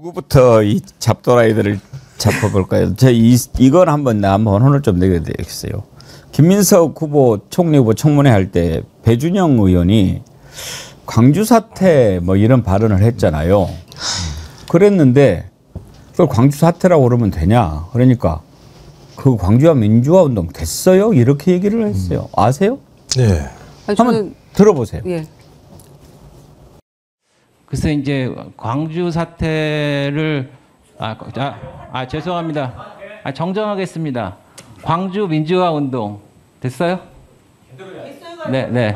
누구부터 이 잡도라이들을 잡아볼까요? 이건 한번 혼을 좀 내게 되겠어요. 김민석 후보 총리 후보 청문회 할 때 배준영 의원이 광주 사태 뭐 이런 발언을 했잖아요. 그랬는데 그걸 광주 사태라고 그러면 되냐? 그러니까 그 광주와 민주화 운동 됐어요? 이렇게 얘기를 했어요. 아세요? 네. 한번 들어보세요. 예. 글쎄 이제 광주 사태를 죄송합니다. 정정하겠습니다. 광주 민주화 운동 됐어요? 네.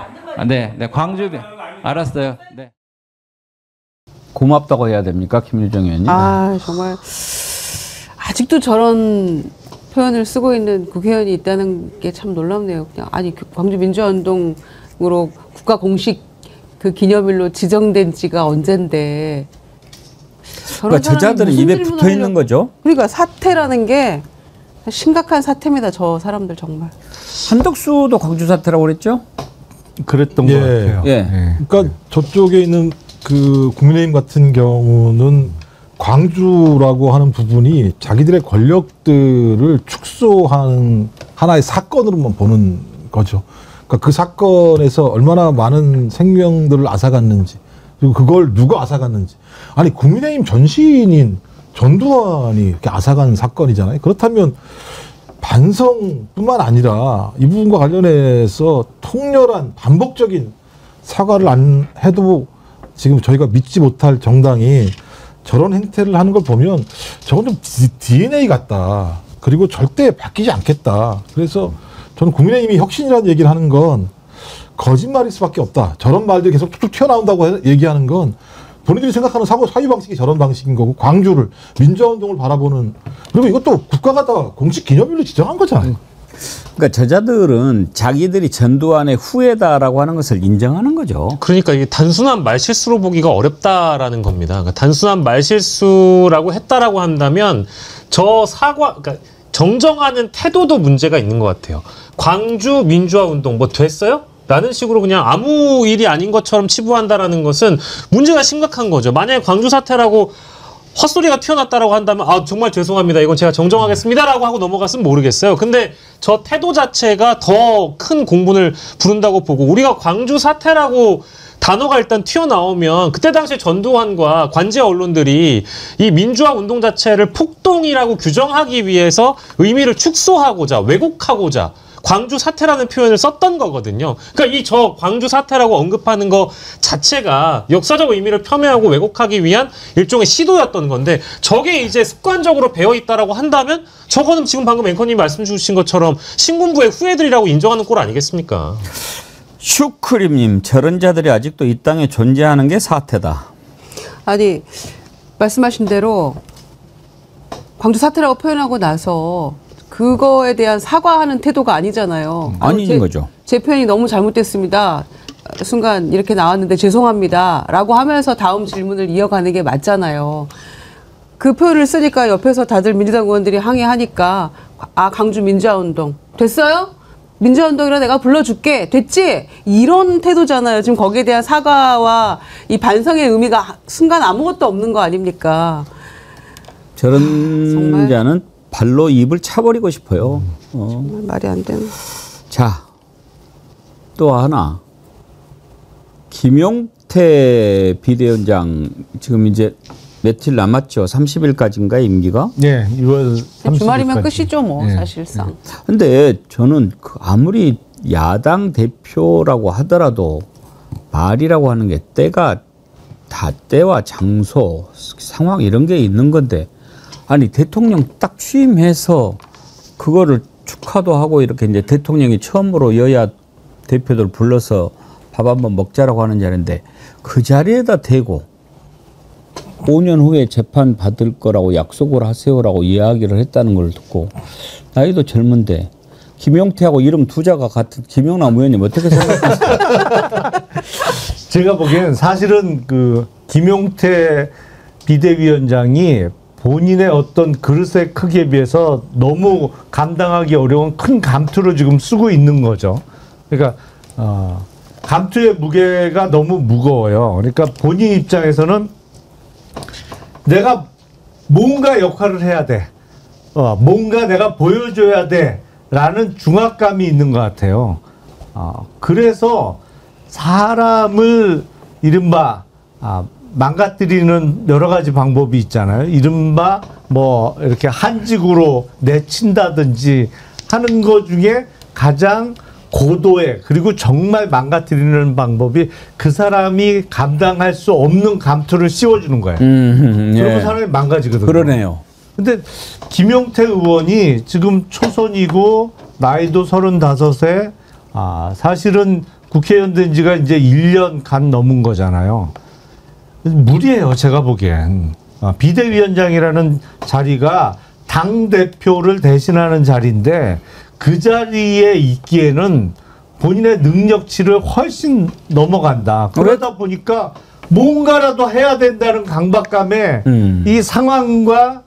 광주 알았어요. 네. 고맙다고 해야 됩니까, 김유정 의원님? 정말 아직도 저런 표현을 쓰고 있는 국회의원이 있다는 게 참 놀랍네요. 그냥 광주 민주화 운동으로 국가 공식 그 기념일로 지정된 지가 언젠데. 그러니까 저자들은 입에 붙어 있는 거죠. 그러니까 사태라는 게 심각한 사태입니다. 저 사람들 정말. 한덕수도 광주 사태라고 그랬죠? 그랬던 것 같아요. 예. 그러니까 저쪽에 있는 그 국민의힘 같은 경우는 광주라고 하는 부분이 자기들의 권력들을 축소하는 하나의 사건으로만 보는 거죠. 그러니까 그 사건에서 얼마나 많은 생명들을 앗아갔는지, 그리고 그걸 누가 앗아갔는지. 아니, 국민의힘 전신인 전두환이 이렇게 앗아간 사건이잖아요. 그렇다면 반성뿐만 아니라 이 부분과 관련해서 통렬한 반복적인 사과를 안 해도 지금 저희가 믿지 못할 정당이 저런 행태를 하는 걸 보면 저건 좀 DNA 같다. 그리고 절대 바뀌지 않겠다. 그래서 저는 국민의힘이 혁신이라는 얘기를 하는 건 거짓말일 수밖에 없다. 저런 말들이 계속 툭툭 튀어나온다고 얘기하는 건 본인들이 생각하는 사유 방식이 저런 방식인 거고, 광주를 민주화운동을 바라보는, 그리고 이것도 국가가 다 공식 기념일로 지정한 거잖아요. 그러니까 저자들은 자기들이 전두환의 후예다라고 하는 것을 인정하는 거죠. 그러니까 이게 단순한 말실수로 보기가 어렵다라는 겁니다. 그러니까 단순한 말실수라고 했다라고 한다면 그러니까 정정하는 태도도 문제가 있는 것 같아요. 광주 민주화 운동 뭐 됐어요? 라는 식으로 그냥 아무 일이 아닌 것처럼 치부한다라는 것은 문제가 심각한 거죠. 만약에 광주 사태라고 헛소리가 튀어났다라고 한다면 정말 죄송합니다. 이건 제가 정정하겠습니다라고 하고 넘어갔으면 모르겠어요. 근데 저 태도 자체가 더 큰 공분을 부른다고 보고, 우리가 광주 사태라고 단어가 일단 튀어나오면 그때 당시에 전두환과 관제 언론들이 이 민주화 운동 자체를 폭동이라고 규정하기 위해서 의미를 축소하고자, 왜곡하고자 광주 사태라는 표현을 썼던 거거든요. 그러니까 저 광주 사태라고 언급하는 거 자체가 역사적 의미를 폄훼하고 왜곡하기 위한 일종의 시도였던 건데, 저게 이제 습관적으로 배어 있다라고 한다면 저거는 지금 방금 앵커님이 말씀 주신 것처럼 신군부의 후예들이라고 인정하는 꼴 아니겠습니까? 슈크림님, 저런 자들이 아직도 이 땅에 존재하는 게 사태다. 아니, 말씀하신 대로 광주 사태라고 표현하고 나서 그거에 대한 사과하는 태도가 아니잖아요. 아닌 거죠. 제 표현이 너무 잘못됐습니다. 순간 이렇게 나왔는데 죄송합니다. 라고 하면서 다음 질문을 이어가는 게 맞잖아요. 그 표현을 쓰니까 옆에서 다들 민주당 의원들이 항의하니까 광주 민주화운동 됐어요? 민주화운동이라 내가 불러줄게. 됐지? 이런 태도잖아요. 지금 거기에 대한 사과와 이 반성의 의미가 순간 아무것도 없는 거 아닙니까? 저런 정말? 자는 발로 입을 차버리고 싶어요. 정말 말이 안 되는. 자, 또 하나. 김용태 비대위원장 지금 이제 며칠 남았죠. 30일까지인가 임기가? 네, 6월 30일까지. 주말이면 끝이죠, 뭐 사실상. 근데 저는 아무리 야당 대표라고 하더라도 말이라고 하는 게 때가 다 때와 장소, 상황 이런 게 있는 건데, 아니 대통령 딱 취임해서 그거를 축하도 하고 이렇게 이제 대통령이 처음으로 여야 대표들 불러서 밥 한번 먹자라고 하는 자리인데, 그 자리에다 대고 5년 후에 재판 받을 거라고 약속을 하세요라고 이야기를 했다는 걸 듣고, 나이도 젊은데 김용태하고 이름 두자가 같은 김영남 의원님 어떻게 생각하세요? 제가 보기엔 사실은 그 김용태 비대위원장이 본인의 어떤 그릇의 크기에 비해서 너무 감당하기 어려운 큰 감투를 지금 쓰고 있는 거죠. 그러니까 감투의 무게가 너무 무거워요. 그러니까 본인 입장에서는 내가 뭔가 역할을 해야 돼. 뭔가 내가 보여줘야 돼. 라는 중압감이 있는 것 같아요. 그래서 사람을 이른바 망가뜨리는 여러 가지 방법이 있잖아요. 이른바 뭐 이렇게 한직으로 내친다든지 하는 것 중에 가장 고도의 그리고 정말 망가뜨리는 방법이 그 사람이 감당할 수 없는 감투를 씌워주는 거예요. 그러면 사람이 망가지거든요. 그러네요. 근데 김용태 의원이 지금 초선이고 나이도 35세, 사실은 국회의원 된 지가 이제 1년 간 넘은 거잖아요. 무리예요, 제가 보기엔. 비대위원장이라는 자리가 당대표를 대신하는 자리인데 그 자리에 있기에는 본인의 능력치를 훨씬 넘어간다. 그러다 보니까 뭔가라도 해야 된다는 강박감에 이 상황과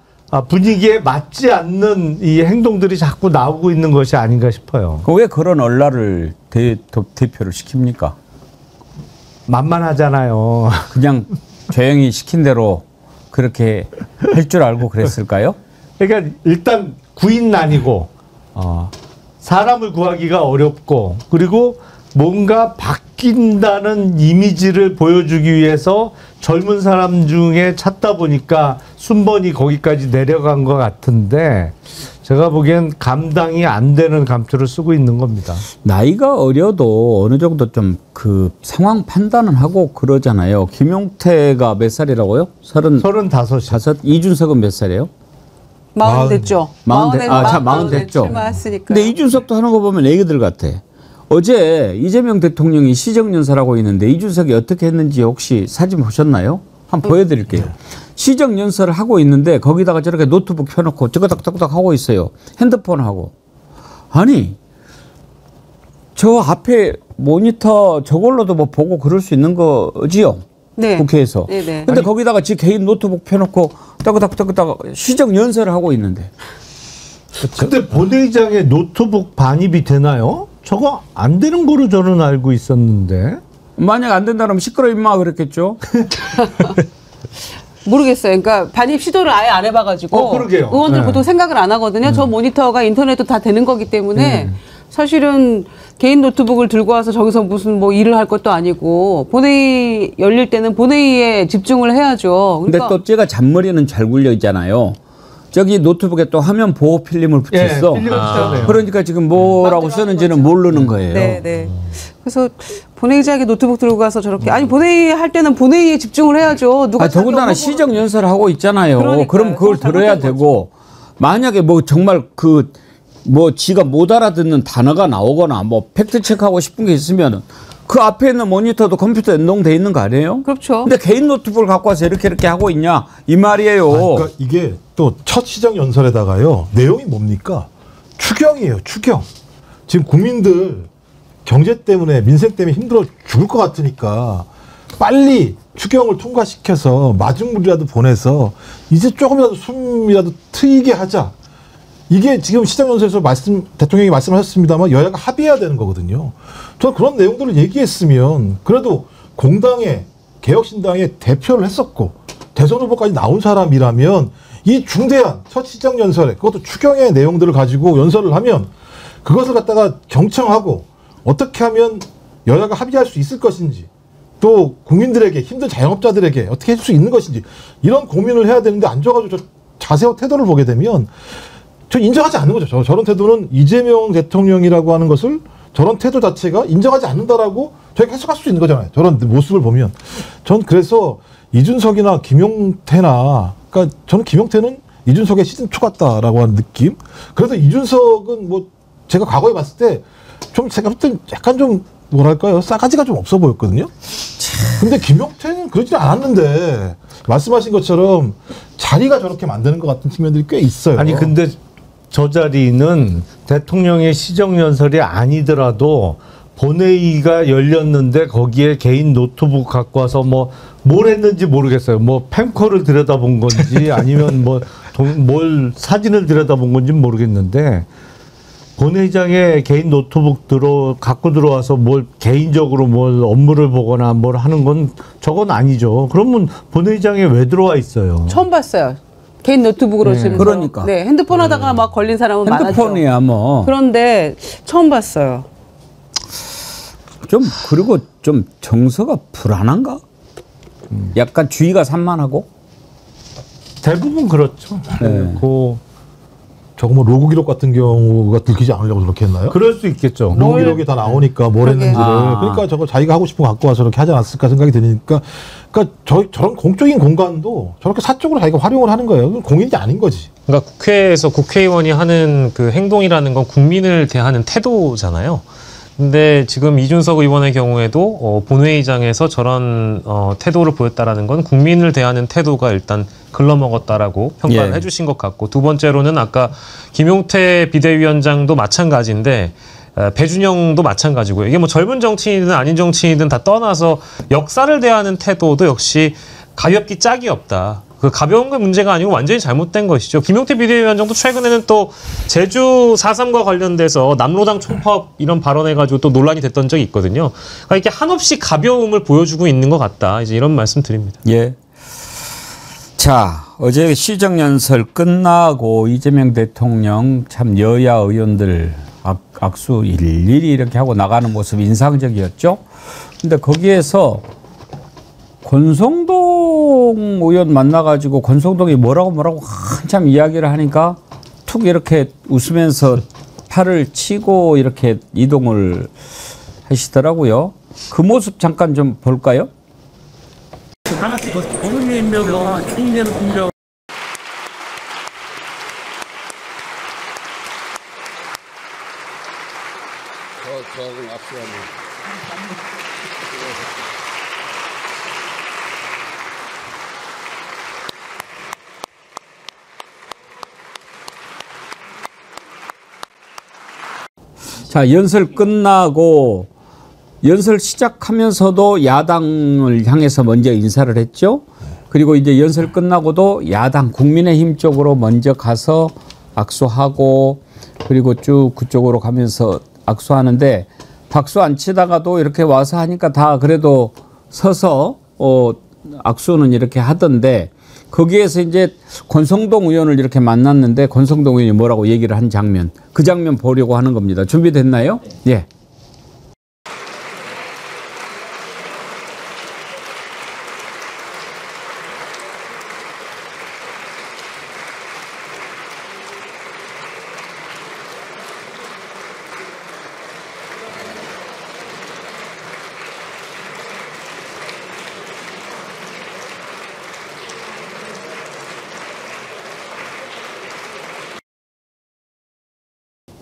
분위기에 맞지 않는 이 행동들이 자꾸 나오고 있는 것이 아닌가 싶어요. 왜 그런 얼라를 대표를 시킵니까? 만만하잖아요. 그냥 조용히 시킨 대로 그렇게 할 줄 알고 그랬을까요? 그러니까 일단 구인난이고 사람을 구하기가 어렵고 그리고 뭔가 바뀐다는 이미지를 보여주기 위해서 젊은 사람 중에 찾다 보니까 순번이 거기까지 내려간 것 같은데 제가 보기엔 감당이 안 되는 감투를 쓰고 있는 겁니다. 나이가 어려도 어느 정도 좀 그 상황 판단은 하고 그러잖아요. 김용태가 몇 살이라고요? 35. 이준석은 몇 살이에요? 40 됐죠. 40 됐죠. 출마했으니까. 근데 이준석도 하는 거 보면 애기들 같아. 어제 이재명 대통령이 시정연설하고 있는데 이준석이 어떻게 했는지 혹시 사진 보셨나요? 한번 보여드릴게요. 시정연설을 하고 있는데 거기다가 저렇게 노트북 펴놓고 쩌그닥쩌그닥 하고 있어요. 핸드폰하고. 아니 저 앞에 모니터 저걸로도 뭐 보고 그럴 수 있는 거지요? 네. 국회에서. 네네. 근데 거기다가 지 개인 노트북 펴놓고 따그닥따그닥 시정연설을 하고 있는데. 근데 본회의장에 노트북 반입이 되나요? 저거 안 되는 거로 저는 알고 있었는데. 만약 안 된다면 시끄러 임마 그랬겠죠. 모르겠어요. 그러니까 반입 시도를 아예 안 해봐가지고 그러게요. 의원들 네. 보통 생각을 안 하거든요. 저 모니터가 인터넷도 다 되는 거기 때문에 사실은 개인 노트북을 들고 와서 저기서 무슨 뭐 일을 할 것도 아니고 본회의 열릴 때는 본회의에 집중을 해야죠. 근데 또 제가 잔머리는 잘 굴려 있잖아요. 저기 노트북에 또 화면 보호 필름을 붙였어. 필름을 붙였네요. 그러니까 지금 뭐라고 쓰는지는 모르는 거예요. 네, 네. 그래서 본회의장에 노트북 들고 가서 저렇게 아니 본회의 할 때는 본회의에 집중을 해야죠. 누가 더군다나 시정 연설을 하고 있잖아요. 그러니까요. 그럼 그걸 그거 들어야 잘못된 되고 만약에 뭐 정말 그 뭐 지가 못 알아듣는 단어가 나오거나 뭐 팩트 체크하고 싶은 게 있으면 그 앞에 있는 모니터도 컴퓨터 연동돼 있는 거 아니에요? 그렇죠. 근데 개인 노트북을 갖고 와서 이렇게 하고 있냐 이 말이에요. 그러니까 이게 또 첫 시정 연설에다가요 내용이 뭡니까? 추경이에요. 추경. 지금 국민들 경제 때문에 민생 때문에 힘들어 죽을 것 같으니까 빨리 추경을 통과시켜서 마중물이라도 보내서 이제 조금이라도 숨이라도 트이게 하자. 이게 지금 시정연설에서 대통령이 말씀하셨습니다만 여야가 합의해야 되는 거거든요. 저는 그런 내용들을 얘기했으면 그래도 공당의 개혁신당의 대표를 했었고 대선 후보까지 나온 사람이라면 이 중대한 첫 시정연설에 그것도 추경의 내용들을 가지고 연설을 하면 그것을 갖다가 경청하고 어떻게 하면 여야가 합의할 수 있을 것인지 또 국민들에게 힘든 자영업자들에게 어떻게 해줄 수 있는 것인지 이런 고민을 해야 되는데 앉아가지고 저 자세와 태도를 보게 되면 저 인정하지 않는 거죠. 저런 태도는 이재명 대통령이라고 하는 것을 저런 태도 자체가 인정하지 않는다라고 저희가 해석할 수 있는 거잖아요. 저런 모습을 보면. 전 그래서 이준석이나 김용태나 그러니까 저는 김용태는 이준석의 시즌2 같다라고 하는 느낌. 그래도 이준석은 뭐 제가 과거에 봤을 때 좀 제가 볼 때 약간 좀 뭐랄까요 싸가지가 좀 없어 보였거든요. 근데 김용태는 그러지 않았는데 말씀하신 것처럼 자리가 저렇게 만드는 것 같은 측면들이 꽤 있어요. 아니 근데 저 자리는 대통령의 시정연설이 아니더라도 본회의가 열렸는데 거기에 개인 노트북 갖고 와서 뭘 했는지 모르겠어요. 뭐 펜코를 들여다본 건지 아니면 뭘 사진을 들여다본 건지 모르겠는데 본회의장에 개인 노트북 갖고 들어와서 뭘 개인적으로 뭘 업무를 보거나 뭘 하는 건 저건 아니죠. 그러면 본회의장에 왜 들어와 있어요? 처음 봤어요. 개인 노트북으로 지금 그러니까. 네, 핸드폰 하다가 막 걸린 사람은 많았죠. 핸드폰이야 뭐. 그런데 처음 봤어요. 좀 그리고 좀 정서가 불안한가? 약간 주의가 산만하고. 대부분 그렇죠. 네. 그 저거 뭐 로그 기록 같은 경우가 들키지 않으려고 저렇게 했나요? 그럴 수 있겠죠. 로그 기록이 다 나오니까 뭘 그러게. 했는지를. 아. 그러니까 저거 자기가 하고 싶은 거 갖고 와서 저렇게 하지 않았을까 생각이 드니까. 그러니까 저런 공적인 공간도 저렇게 사적으로 자기가 활용을 하는 거예요. 그건 공인이 아닌 거지. 그러니까 국회에서 국회의원이 하는 그 행동이라는 건 국민을 대하는 태도잖아요. 근데 지금 이준석 의원의 경우에도 본회의장에서 저런 태도를 보였다라는 건 국민을 대하는 태도가 일단 글러먹었다라고 평가를 예. 해주신 것 같고, 두 번째로는 아까 김용태 비대위원장도 마찬가지인데 배준영도 마찬가지고요. 이게 뭐 젊은 정치인이든 아닌 정치인이든 다 떠나서 역사를 대하는 태도도 역시 가볍기 짝이 없다. 그 가벼운 게 문제가 아니고 완전히 잘못된 것이죠. 김용태 비대위원장도 최근에는 또 제주 4.3과 관련돼서 남로당 총파업 이런 발언해가지고 또 논란이 됐던 적이 있거든요. 그러니까 이렇게 한없이 가벼움을 보여주고 있는 것 같다. 이제 이런 말씀 드립니다. 예. 자, 어제 시정연설 끝나고 이재명 대통령 참 여야 의원들 악수 일일이 이렇게 하고 나가는 모습이 인상적이었죠. 근데 거기에서 권성동 의원 만나가지고 권성동이 뭐라고 한참 이야기를 하니까 툭 이렇게 웃으면서 팔을 치고 이렇게 이동을 하시더라고요. 그 모습 잠깐 좀 볼까요? 자, 연설 끝나고 연설 시작하면서도 야당을 향해서 먼저 인사를 했죠. 그리고 이제 연설 끝나고도 야당 국민의힘 쪽으로 먼저 가서 악수하고 그리고 쭉 그쪽으로 가면서 악수하는데 박수 안 치다가도 이렇게 와서 하니까 다 그래도 서서 악수는 이렇게 하던데 거기에서 이제 권성동 의원을 이렇게 만났는데 권성동 의원이 뭐라고 얘기를 한 장면, 그 장면 보려고 하는 겁니다. 준비됐나요? 예.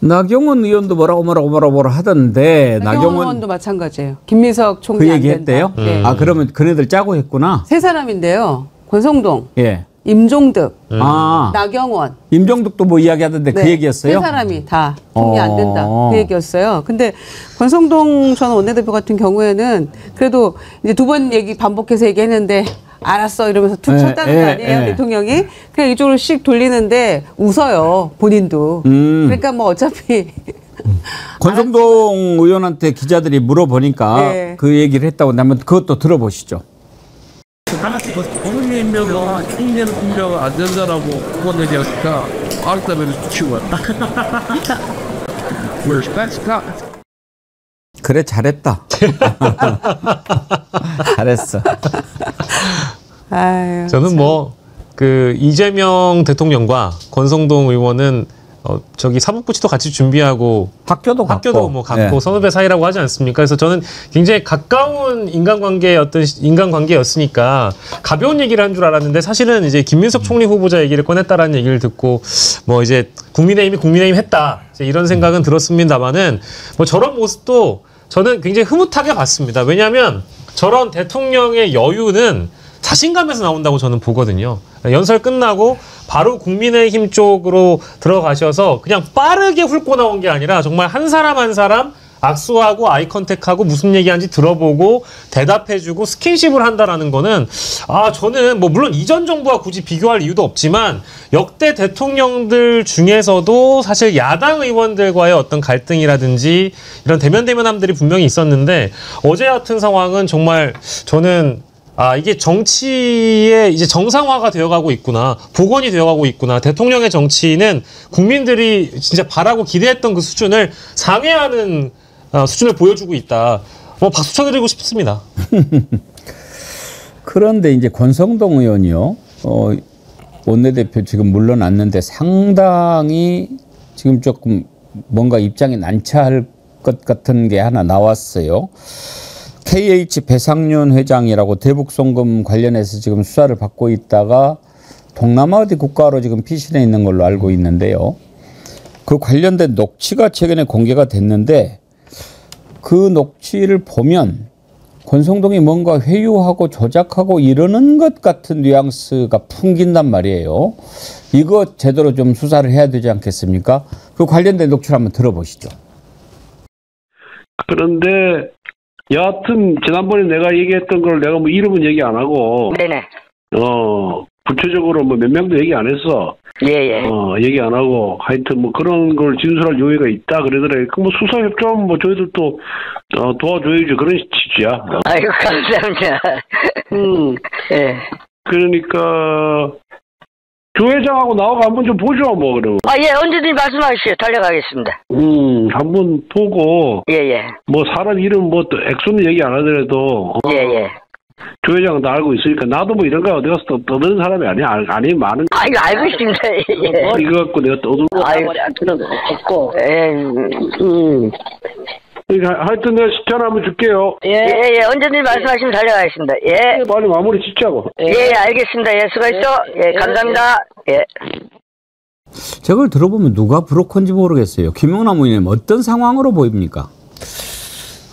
나경원 의원도 뭐라고 하던데 나경원 의원도 마찬가지예요. 김민석 총리 그 안 얘기 된다. 했대요? 네. 아, 그러면 그네들 짜고 했구나. 세 사람인데요. 권성동, 예. 임종득, 아, 나경원. 임종득도 뭐 이야기하던데 그 네, 얘기였어요? 세 사람이 다 총리 안 된다. 그 얘기였어요. 근데 권성동 전 원내대표 같은 경우에는 그래도 이제 두 번 반복해서 얘기했는데 알았어 이러면서 툭 쳤다는 거 아니에요, 대통령이? 그냥 이쪽으로 씩 돌리는데 웃어요, 본인도. 그러니까 뭐 어차피 권성동 의원한테 기자들이 물어보니까 네. 그 얘기를 했다고 하면 그것도 들어보시죠. 국민명령 총리는 공격 안 된다라고 그건 얘기하니까 알다면 치워. 그래, 잘했다. 잘했어. 아유, 저는 뭐 그 이재명 대통령과 권성동 의원은 저기 사법고시도 같이 준비하고 학교도 뭐 갖고 네. 선후배 사이라고 하지 않습니까? 그래서 저는 굉장히 가까운 인간관계였으니까 가벼운 얘기를 한 줄 알았는데 사실은 이제 김민석 총리 후보자 얘기를 꺼냈다라는 얘기를 듣고 뭐 이제 국민의힘 했다 이제 이런 생각은 들었습니다만은 뭐 저런 모습도 저는 굉장히 흐뭇하게 봤습니다. 왜냐하면 저런 대통령의 여유는 자신감에서 나온다고 저는 보거든요. 연설 끝나고 바로 국민의힘 쪽으로 들어가셔서 그냥 빠르게 훑고 나온 게 아니라 정말 한 사람 한 사람 악수하고 아이 컨택하고 무슨 얘기하는지 들어보고 대답해주고 스킨십을 한다라는 거는 저는 뭐 물론 이전 정부와 굳이 비교할 이유도 없지만 역대 대통령들 중에서도 사실 야당 의원들과의 어떤 갈등이라든지 이런 대면함들이 분명히 있었는데 어제 같은 상황은 정말 저는 아, 이게 정치의 이제 정상화가 되어가고 있구나. 복원이 되어가고 있구나. 대통령의 정치는 국민들이 진짜 바라고 기대했던 그 수준을 상회하는 수준을 보여주고 있다. 뭐 박수 쳐드리고 싶습니다. 그런데 이제 권성동 의원이요. 원내대표 지금 물러났는데 상당히 지금 조금 뭔가 입장이 난처할 것 같은 게 하나 나왔어요. KH 배상윤 회장이라고 대북 송금 관련해서 지금 수사를 받고 있다가 동남아 어디 국가로 지금 피신해 있는 걸로 알고 있는데요. 그 관련된 녹취가 최근에 공개가 됐는데 그 녹취를 보면 권성동이 뭔가 회유하고 조작하고 이러는 것 같은 뉘앙스가 풍긴단 말이에요. 이거 제대로 좀 수사를 해야 되지 않겠습니까? 그 관련된 녹취를 한번 들어보시죠. 그런데 여하튼 지난번에 내가 얘기했던 걸 내가 뭐 이름은 얘기 안 하고 네네. 구체적으로 뭐 몇 명도 얘기 안 했어. 예예. 얘기 안 하고 하여튼 뭐 그런 걸 진술할 요의가 있다 그러더래. 그 뭐 수사 협조하면 뭐 저희들도 도와줘야지 그런 취지야. 아이고 감사합니다. 예. 그러니까 조 회장하고 나하고 한번 좀 보죠 뭐 그러면. 예, 언제든지 말씀하십시오. 달려가겠습니다. 한번 보고. 예예. 뭐 사람 이름 뭐 액수는 얘기 안 하더라도. 예예. 조 회장은 다 알고 있으니까 나도 뭐 이런 거 어디 가서 떠드는 사람이 아니야. 아니 많은. 이거 알고 있습니다. 예. 이거 갖고 내가 떠들고. 머리 안 트는 거 없고. 그러니까 하여튼 내가 시간 한번 줄게요. 예. 언제든지 말씀하시면 달려가겠습니다. 예. 빨리 마무리 짓자고. 예, 알겠습니다. 예, 수고했어. 예, 감사합니다. 예. 저걸 들어보면 누가 브로커인지 모르겠어요. 김용남 의원님 어떤 상황으로 보입니까?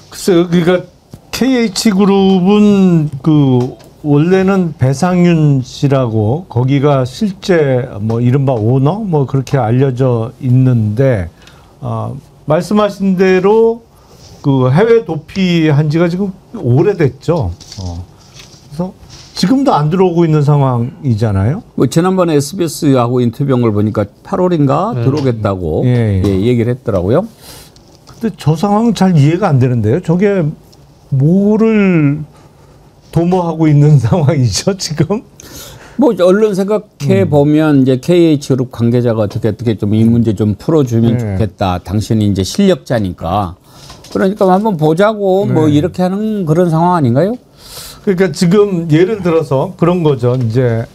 글쎄요, 그러니까 KH그룹은 그 원래는 배상윤 씨라고 거기가 실제 뭐 이른바 오너 뭐 그렇게 알려져 있는데 말씀하신 대로 그 해외 도피한 지가 지금 오래됐죠. 그래서 지금도 안 들어오고 있는 상황이잖아요. 뭐 지난번에 SBS하고 인터뷰한 걸 보니까 8월인가 들어오겠다고 얘기를 했더라고요. 근데 저 상황은 잘 이해가 안 되는데요. 저게 뭐를 도모하고 있는 상황이죠, 지금? 뭐 언론 생각해 보면 이제 KH그룹 관계자가 어떻게 좀 이 문제 좀 풀어주면 좋겠다. 당신이 이제 실력자니까. 그러니까 한번 보자고 뭐 이렇게 하는 그런 상황 아닌가요? 그러니까 지금 예를 들어서 그런 거죠. 이제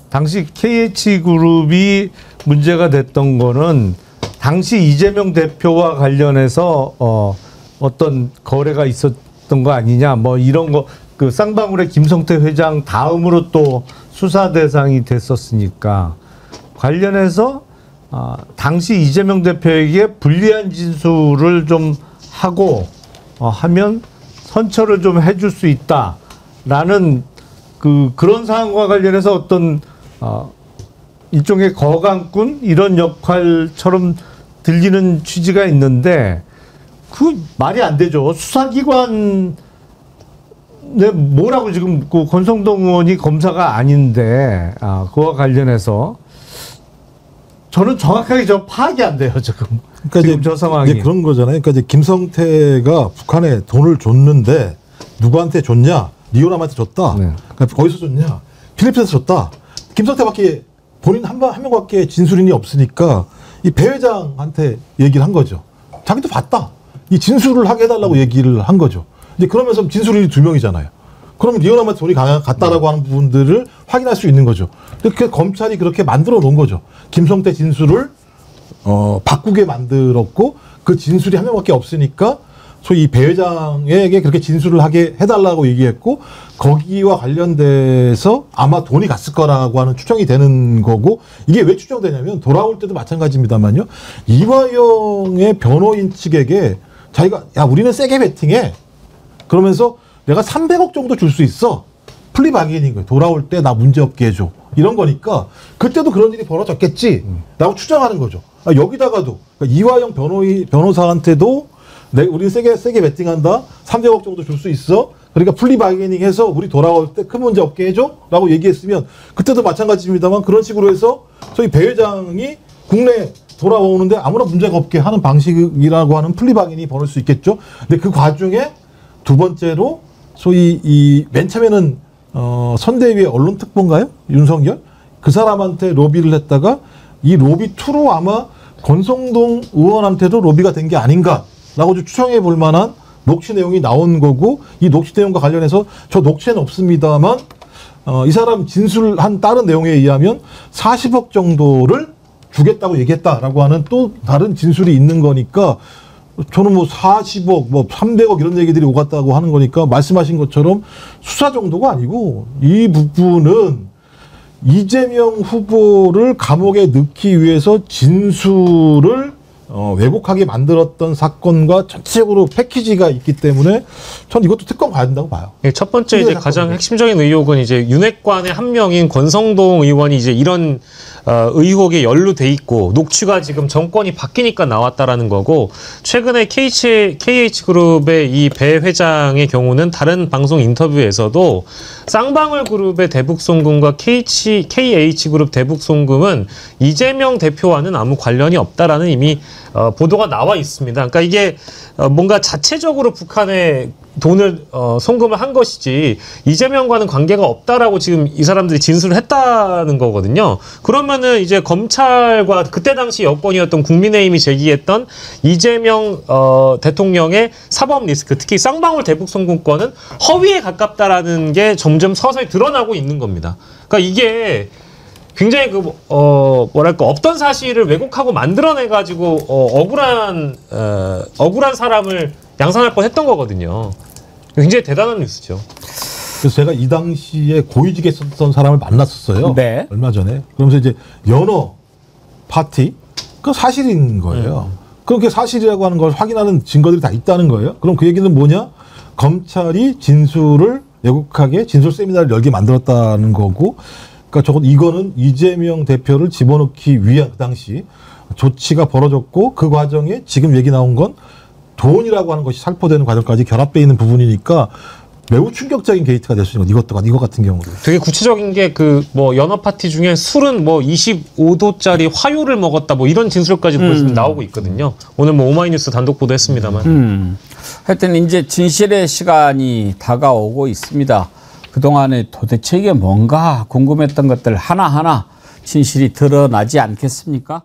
당시 KH그룹이 문제가 됐던 거는 당시 이재명 대표와 관련해서 어떤 거래가 있었던 거 아니냐, 뭐 이런 거, 그 쌍방울의 김성태 회장 다음으로 또 수사 대상이 됐었으니까 관련해서 당시 이재명 대표에게 불리한 진술을 좀 하고 하면 선처를 좀 해줄 수 있다라는 그런 상황과 관련해서 어떤 일종의 거강꾼 이런 역할처럼 들리는 취지가 있는데 그 말이 안 되죠. 수사기관 뭐라고 지금 그 권성동 의원이 검사가 아닌데 그와 관련해서 저는 정확하게 파악이 안 돼요 지금. 그러니까 지금 저 상황이 이제 그런 거잖아요. 그러니까 이제 김성태가 북한에 돈을 줬는데 누구한테 줬냐? 리오남한테 줬다. 그러니까 거기서 줬냐? 필리핀에서 줬다. 김성태밖에 본인 한 명밖에 진술인이 없으니까 이 배 회장한테 얘기를 한 거죠. 자기도 봤다. 이 진술을 하게 해달라고 얘기를 한 거죠. 이제 그러면서 진술인이 2명이잖아요. 그러면 리오남한테 돈이 갔다라고 하는 부분들을 확인할 수 있는 거죠. 그렇게 검찰이 그렇게 만들어 놓은 거죠. 김성태 진술을 바꾸게 만들었고 그 진술이 한 명밖에 없으니까 소위 배 회장에게 그렇게 진술을 하게 해달라고 얘기했고 거기와 관련돼서 아마 돈이 갔을 거라고 하는 추정이 되는 거고 이게 왜 추정되냐면 돌아올 때도 마찬가지입니다만요. 이화영의 변호인 측에게 자기가 야 우리는 세게 베팅해 그러면서 내가 300억 정도 줄 수 있어. 플리바게닝 거예요. 돌아올 때 나 문제없게 해줘. 이런 거니까 그때도 그런 일이 벌어졌겠지 라고 추정하는 거죠. 여기다가도 그러니까 이화영 변호사한테도 우리 세게 베팅한다. 300억 정도 줄 수 있어. 그러니까 플리바게닝 해서 우리 돌아올 때 큰 문제 없게 해줘 라고 얘기했으면 그때도 마찬가지입니다만 그런 식으로 해서 저희 배 회장이 국내 돌아오는데 아무런 문제가 없게 하는 방식이라고 하는 플리바게닝이 벌어질 수 있겠죠. 근데 그 과정에 두 번째로 소위 이 맨 처음에는 선대위의 언론특보인가요? 윤석열? 그 사람한테 로비를 했다가 이 로비 투로 아마 권성동 의원한테도 로비가 된 게 아닌가라고 좀 추정해 볼 만한 녹취 내용이 나온 거고, 이 녹취 내용과 관련해서 저 녹취는 없습니다만 이 사람 진술한 다른 내용에 의하면 40억 정도를 주겠다고 얘기했다라고 하는 또 다른 진술이 있는 거니까, 저는 뭐 40억, 뭐 300억 이런 얘기들이 오갔다고 하는 거니까 말씀하신 것처럼 수사 정도가 아니고 이 부분은 이재명 후보를 감옥에 넣기 위해서 진술을 왜곡하게 만들었던 사건과 전체적으로 패키지가 있기 때문에 전 이것도 특검 가야 된다고 봐요. 예, 첫 번째 이제 가장 핵심적인 의혹은 이제 윤핵관의 한 명인 권성동 의원이 이제 이런 의혹에 연루돼 있고 녹취가 지금 정권이 바뀌니까 나왔다라는 거고, 최근에 KH그룹의 이 배 회장의 경우는 다른 방송 인터뷰에서도 쌍방울 그룹의 대북송금과 KH그룹 대북송금은 이재명 대표와는 아무 관련이 없다라는 이미 보도가 나와 있습니다. 그러니까 이게 뭔가 자체적으로 북한에 돈을 송금을 한 것이지 이재명과는 관계가 없다라고 지금 이 사람들이 진술을 했다는 거거든요. 그러면은 이제 검찰과 그때 당시 여권이었던 국민의힘이 제기했던 이재명 대통령의 사법 리스크, 특히 쌍방울 대북송금권은 허위에 가깝다라는 게 점점 서서히 드러나고 있는 겁니다. 그러니까 이게 굉장히 뭐랄까 없던 사실을 왜곡하고 만들어내가지고 억울한 사람을 양산할 뻔했던 거거든요. 굉장히 대단한 뉴스죠. 그래서 제가 이 당시에 고위직에 있었던 사람을 만났었어요. 네. 얼마 전에. 그러면서 이제 연어 파티, 그 사실인 거예요. 그렇게 사실이라고 하는 걸 확인하는 증거들이 다 있다는 거예요. 그럼 그 얘기는 뭐냐? 검찰이 진술을 왜곡하게 진술 세미나를 열게 만들었다는 거고, 그러니까 적어도 이거는 이재명 대표를 집어넣기 위한 그 당시 조치가 벌어졌고, 그 과정에 지금 얘기 나온 건 돈이라고 하는 것이 살포되는 과정까지 결합되어 있는 부분이니까 매우 충격적인 게이트가 될 수 있는 것. 이거 같은 경우도. 되게 구체적인 게 뭐 연어 파티 중에 술은 뭐 25도짜리 화요를 먹었다 뭐 이런 진술까지 벌써 나오고 있거든요. 오늘 뭐 오마이뉴스 단독 보도했습니다만. 하여튼 이제 진실의 시간이 다가오고 있습니다. 그동안에 도대체 이게 뭔가 궁금했던 것들 하나하나 진실이 드러나지 않겠습니까?